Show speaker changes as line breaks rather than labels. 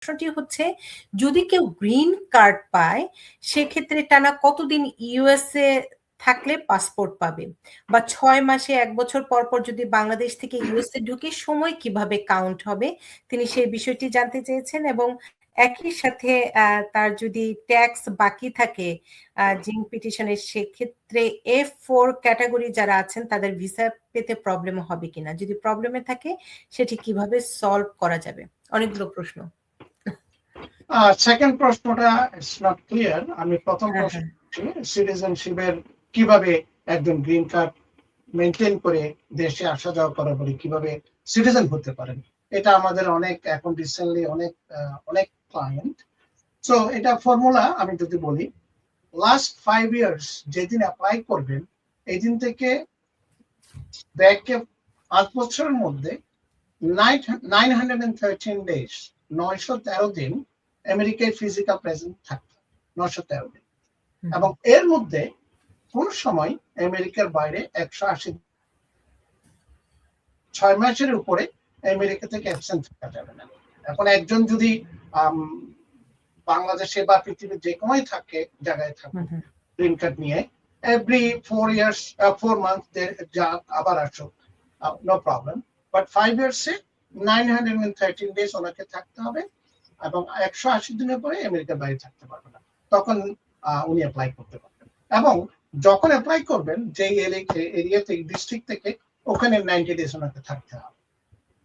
প্রশ্নটি হচ্ছে যদি কেউ গ্রিন কার্ড পায় সেক্ষেত্রে টানা কতদিন ইউএসএ থাকলে পাসপোর্ট পাবে, বা 6 মাসে 1 বছর পর পর যদি বাংলাদেশ থেকে ইউএসএ ঢুকে সময় কিভাবে কাউন্ট হবে, তিনি সেই বিষয়টি জানতে চেয়েছেন। এবং একই সাথে তার যদি ট্যাক্স বাকি থাকে জিং পিটিশনের, সেক্ষেত্রে F4 ক্যাটাগরি যারা আছেন তাদের ভিসা পেতে প্রবলেম হবে কিনা, যদি প্রবলেমে থাকে সেটি কিভাবে সলভ করা যাবে। অনেকগুলো প্রশ্ন।
সেকেন্ড প্রশ্নটা ইটস নট ক্লিয়ার। আমি প্রথম প্রশ্ন সিটিজেনশিপের কিভাবে একজন গ্রিন কার্ড মেনটেন করে দেশে আসা যাওয়া করার পরে কিভাবে সিটিজেন হতে পারেন, এটা আমাদের অনেক এখন রিসেন্টলি অনেক ক্লায়েন্ট। সো এটা ফর্মুলা আমি যদি বলি, লাস্ট 5 ইয়ার্স যেদিন অ্যাপ্লাই করবেন এই দিন থেকে ব্যাকে 5 বছরের মধ্যে 913 ডেজ 913 দিন আমেরিকায় ফিজিক্যাল প্রেজেন্ট থাকতে, 913 দিন। এবং এর মধ্যে কোন সময় আমেরিকার বাইরে 180 6 মাসের উপরে আমেরিকা থেকে অ্যাবসেন্ট থাকা যাবে না। এখন একজন যদি বাংলাদেশে বা পৃথিবীর যে কোনোই থাকে জায়গায় থাকে গ্রিন কার্ড নিয়ে, এভরি 4 মান্থ যা আবার আসুক, নো প্রবলেম। বাট 5 ইয়ার্সে 913 ডেজ ওনাকে থাকতে হবে এবং 180 দিনের পরে আমেরিকার বাইরে থাকতে পারবে না, তখন উনি অ্যাপ্লাই করতে পারবেন। এবং যখন অ্যাপ্লাই করবেন যে এরিয়া থেকে, ডিস্ট্রিক্ট থেকে, ওখানে 90 ডেজ ওনাকে থাকতে হবে।